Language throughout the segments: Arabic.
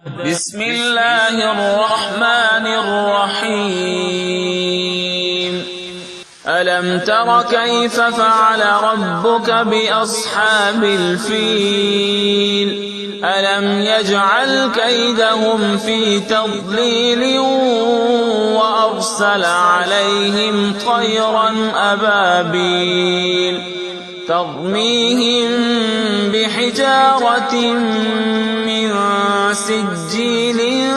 بسم الله الرحمن الرحيم ألم تر كيف فعل ربك بأصحاب الفيل ألم يجعل كيدهم في تضليل وأرسل عليهم طيرا أبابيل ترميهم بحجارة من سجيل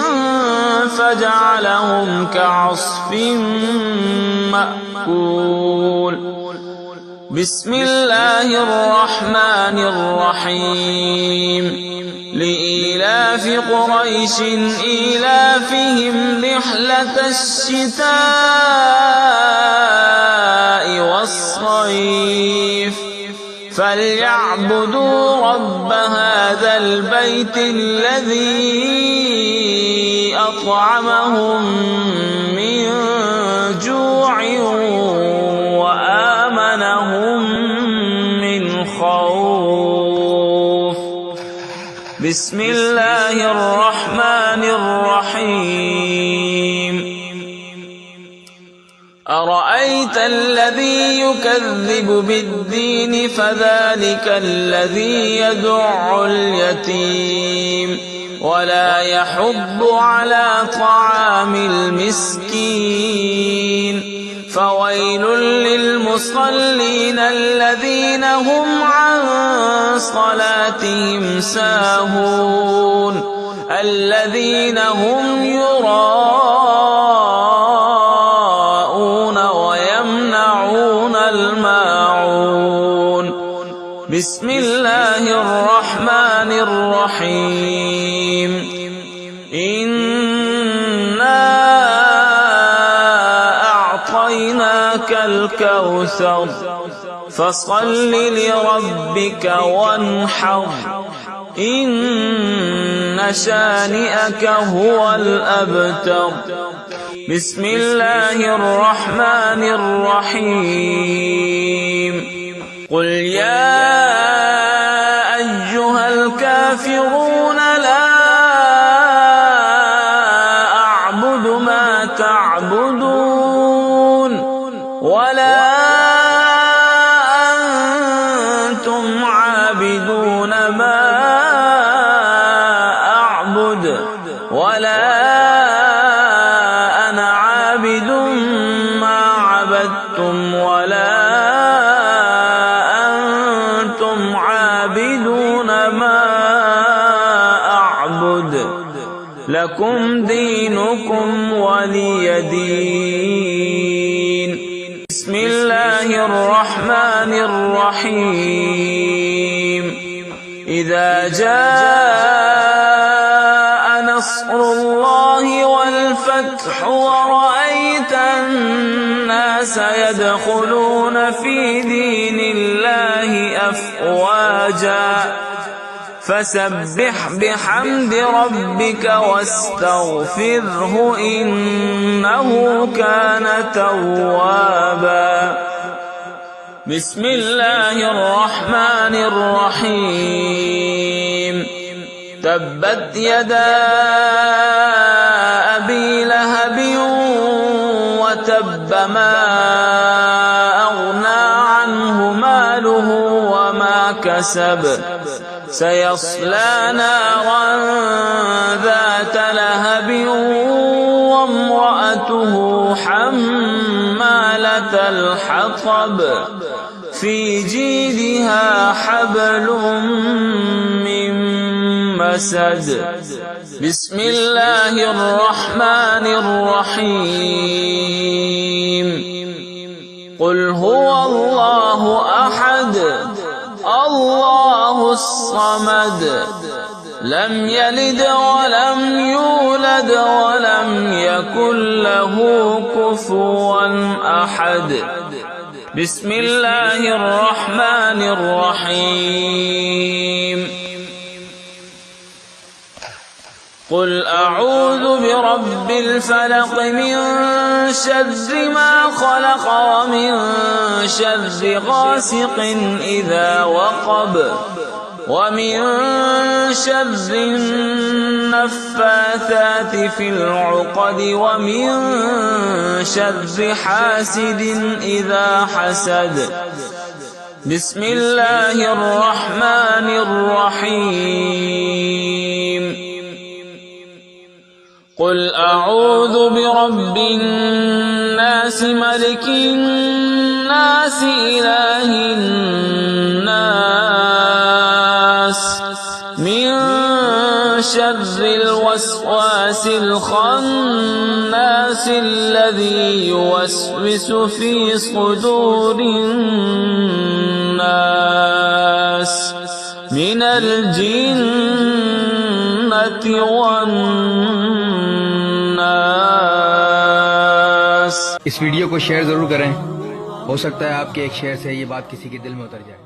فجعلهم كعصف مأكول بسم الله الرحمن الرحيم لإيلاف قريش إيلافهم رحلة الشتاء والصيف فليعبدوا رب هذا البيت الذي أطعمهم من جوع وآمنهم من خوف بسم الله الرحمن الرحيم أرأيت الذي يكذب بالدين فذلك الذي يدع اليتيم ولا يحض على طعام المسكين فويل للمصلين الذين هم عن صلاتهم ساهون الذين هم يراءون ويمنعون الماعون بسم الله الرحمن الرحيم إنا أعطيناك الكوثر فصل لربك وانحر إن شانئك هو الأبتر بسم الله الرحمن الرحيم قل يا أيها الكافرون لا أعبد ما تعبدون ولا أنتم عابدون ما أعبد ولا أنا عابد ما عبدتم ولا أنتم عابدون ما أعبد لكم دينكم ولي دين بسم الله الرحمن الرحيم إذا جاء نصر الله والفتح ورأيت الناس يدخلون في دين الله أفواجا فسبح بحمد ربك واستغفره إنه كان توابا بسم الله الرحمن الرحيم تبت يدا أبي لهب وتب ما أغنى عنه ماله وما كسب سيصلى نارا ذات لهب وامرأته حمالة الحطب في جيدها حبل من مسد بسم الله الرحمن الرحيم قل هو الله أحد الله الصمد لم يلد ولم يولد ولم يكن له كفوا أحد بسم الله الرحمن الرحيم قل أعوذ برب الفلق من شر ما خلق ومن شر غاسق إذا وقب ومن شر النفاثات في العقد ومن شر حاسد إذا حسد. بسم الله الرحمن الرحيم. قل أعوذ برب الناس ملك الناس إله الناس من شر الوسواس الخناس الذي يوسوس في صدور الناس من الجنة والناس. इस वीडियो को शेयर जरूर करें, हो सकता है आपके एक शेयर से ये बात किसी के दिल में उतर जाए.